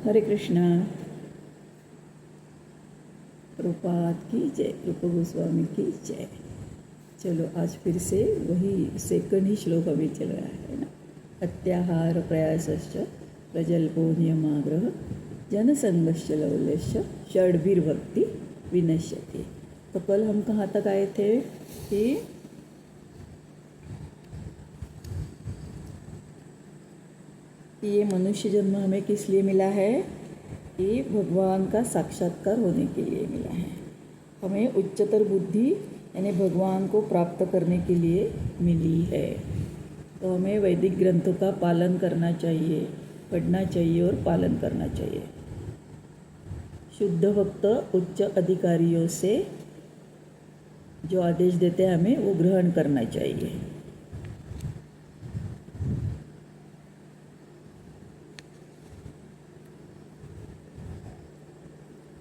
हरे कृष्णा। प्रभुपाद की जय, रूप गोस्वामी की जय। चलो आज फिर से वही सेकंड ही श्लोक अभी चल रहा है ना। अत्याहार प्रयासश्च प्रजल्पो नियमाग्रह जनसंगश्च लौल्यश्च षड्भिर्भक्ति विनश्यति। तो कल हम कहाँ तक आए थे कि ये मनुष्य जन्म हमें किस लिए मिला है कि भगवान का साक्षात्कार होने के लिए मिला है। हमें उच्चतर बुद्धि यानी भगवान को प्राप्त करने के लिए मिली है। तो हमें वैदिक ग्रंथों का पालन करना चाहिए, पढ़ना चाहिए और पालन करना चाहिए। शुद्ध भक्त उच्च अधिकारियों से जो आदेश देते हैं हमें वो ग्रहण करना चाहिए।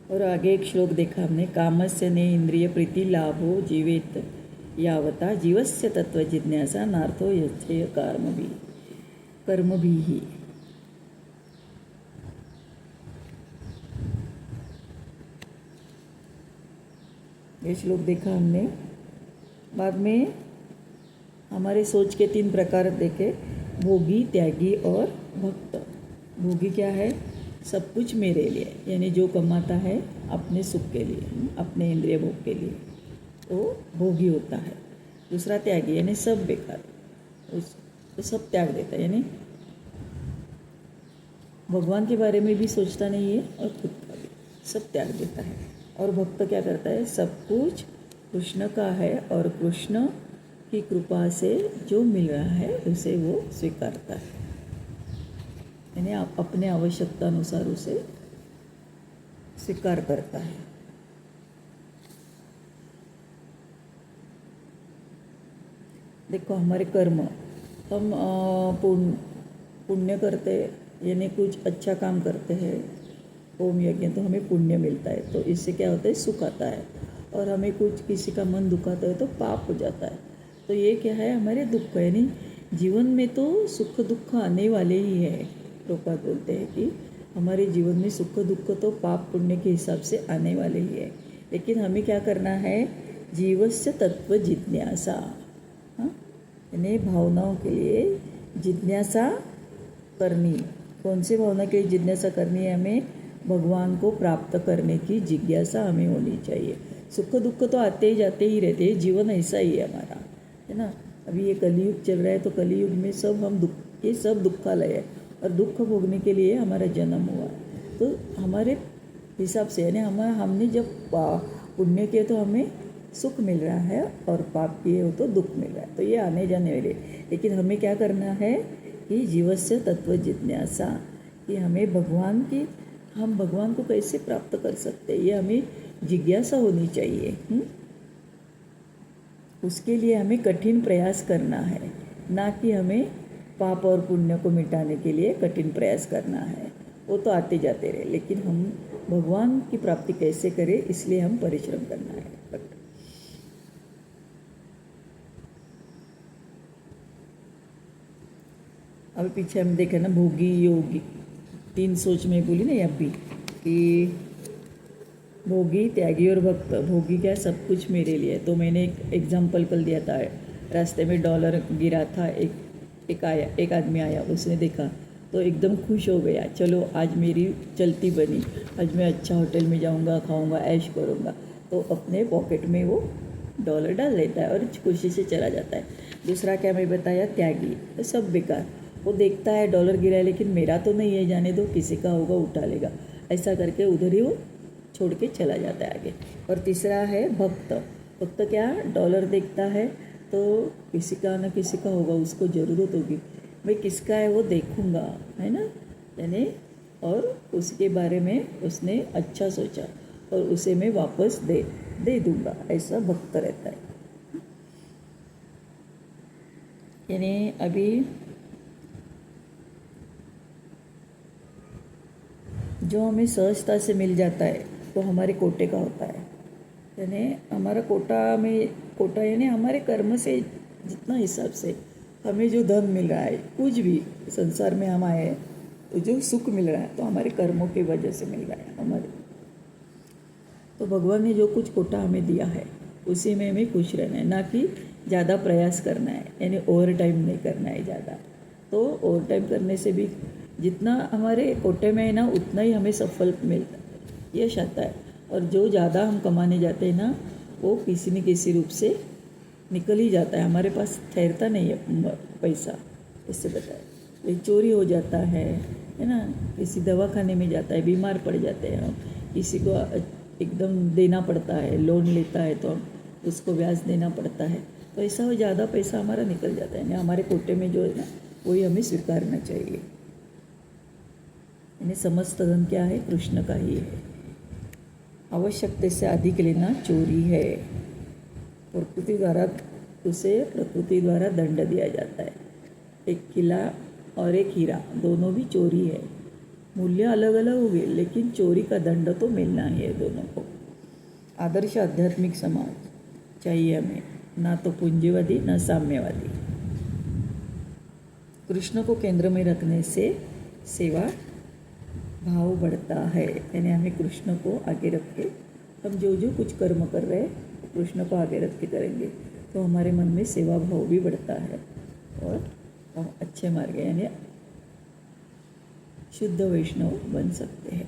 और आगे एक श्लोक देखा हमने, कामस्य ने इंद्रिय प्रीति लाभो जीवेत यावता जीवस्य तत्व जिज्ञासा नार्थो यच्छेय कर्म भी ही। ये श्लोक देखा हमने। बाद में हमारे सोच के 3 प्रकार देखे, भोगी, त्यागी और भक्त। भोगी क्या है? सब कुछ मेरे लिए, यानी जो कमाता है अपने सुख के लिए, अपने इंद्रिय भोग के लिए, वो भोगी होता है। दूसरा त्यागी, यानी सब बेकार, तो सब त्याग देता है, यानी भगवान के बारे में भी सोचता नहीं है और खुद का भी सब त्याग देता है। और भक्त क्या करता है? सब कुछ कृष्ण का है और कृष्ण की कृपा से जो मिल रहा है उसे वो स्वीकारता है, यानी आप अपने आवश्यकता अनुसार उसे स्वीकार करता है। देखो हमारे कर्म, हम पुण्य करते यानी कुछ अच्छा काम करते हैं, होम यज्ञ, तो हमें पुण्य मिलता है। तो इससे क्या होता है? सुख आता है। और हमें कुछ किसी का मन दुखाता है तो पाप हो जाता है। तो ये क्या है? हमारे दुख, यानी जीवन में तो सुख दुख आने वाले ही है। प्रभुपाद बोलते हैं कि हमारे जीवन में सुख दुख तो पाप पुण्य के हिसाब से आने वाले ही है, लेकिन हमें क्या करना है? जीवस्य तत्व जिज्ञासा, यानी भावनाओं के लिए जिज्ञासा करनी। कौन सी भावना के लिए जिज्ञासा करनी है? हमें भगवान को प्राप्त करने की जिज्ञासा हमें होनी चाहिए। सुख दुख तो आते ही जाते ही रहते हैं, जीवन ऐसा ही है हमारा, है ना। अभी ये कलियुग चल रहा है, तो कलियुग में सब हम दुख, ये सब दुखालय है और दुख भोगने के लिए हमारा जन्म हुआ। तो हमारे हिसाब से, यानी हमने जब पुण्य किए तो हमें सुख मिल रहा है और पाप किए हो तो दुख मिल रहा है। तो ये आने जाने वाले, लेकिन हमें क्या करना है कि जीवस्य तत्व जिज्ञासा, कि हमें हम भगवान को कैसे प्राप्त कर सकते हैं, ये हमें जिज्ञासा होनी चाहिए। उसके लिए हमें कठिन प्रयास करना है, ना कि हमें पाप और पुण्य को मिटाने के लिए कठिन प्रयास करना है। वो तो आते जाते रहे, लेकिन हम भगवान की प्राप्ति कैसे करें, इसलिए हम परिश्रम करना है। अभी पीछे हम देखे ना, भोगी योगी, 3 सोच में बोली ना अभी कि भोगी, त्यागी और भक्त। भोगी क्या? सब कुछ मेरे लिए। तो मैंने एक एग्जाम्पल कल दिया था, रास्ते में डॉलर गिरा था, एक आदमी आया, उसने देखा तो एकदम खुश हो गया, चलो आज मेरी चलती बनी, आज मैं अच्छा होटल में जाऊंगा, खाऊंगा, ऐश करूंगा। तो अपने पॉकेट में वो डॉलर डाल लेता है और खुशी से चला जाता है। दूसरा क्या मैं बताया? त्यागी, तो सब बेकार, वो देखता है डॉलर गिरा है लेकिन मेरा तो नहीं है, जाने दो, किसी का होगा उठा लेगा, ऐसा करके उधर ही वो छोड़ के चला जाता है आगे। और तीसरा है भक्त। भक्त क्या? डॉलर देखता है तो किसी का ना किसी का होगा, उसको ज़रूरत होगी, भाई किसका है वो देखूंगा, है ना, यानी और उसके बारे में उसने अच्छा सोचा और उसे मैं वापस दे दूंगा, ऐसा भक्त रहता है। यानी अभी जो हमें सहजता से मिल जाता है वो हमारे कोटे का होता है, यानी हमारा कोटा यानी हमारे कर्म से जितना हिसाब से हमें जो धन मिल रहा है, कुछ भी संसार में हम आए तो जो सुख मिल रहा है तो हमारे कर्मों की वजह से मिल रहा है हमारे। तो भगवान ने जो कुछ कोटा हमें दिया है उसी में हमें खुश रहना है, ना कि ज़्यादा प्रयास करना है, यानी ओवर टाइम नहीं करना है ज़्यादा। तो ओवर टाइम करने से भी जितना हमारे कोटे में है ना उतना ही हमें सफल मिलता है, यश आता है। और जो ज़्यादा हम कमाने जाते हैं ना वो किसी न किसी रूप से निकल ही जाता है, हमारे पास ठहरता नहीं है पैसा, इससे बताए। ये चोरी हो जाता है ना, किसी दवाखाने में जाता है, बीमार पड़ जाते हैं हम, किसी को एकदम देना पड़ता है, लोन लेता है तो उसको ब्याज देना पड़ता है, तो ऐसा हो ज़्यादा पैसा हमारा निकल जाता है ना। हमारे कोटे में जो है ना वही हमें स्वीकारना चाहिए। यानी समस्त धन क्या है, कृष्ण का ही है। आवश्यकता से अधिक लेना चोरी है। प्रकृति द्वारा दंड दिया जाता है। एक किला और एक हीरा दोनों भी चोरी है, मूल्य अलग अलग होंगे लेकिन चोरी का दंड तो मिलना ही है दोनों को। आदर्श आध्यात्मिक समाज चाहिए हमें, ना तो पूंजीवादी ना साम्यवादी। कृष्ण को केंद्र में रखने से सेवा भाव बढ़ता है, यानी हमें कृष्ण को आगे रख के हम जो जो कुछ कर्म कर रहे हैं कृष्ण को आगे रख के करेंगे तो हमारे मन में सेवा भाव भी बढ़ता है और हम अच्छे मार्ग यानी शुद्ध वैष्णव बन सकते हैं।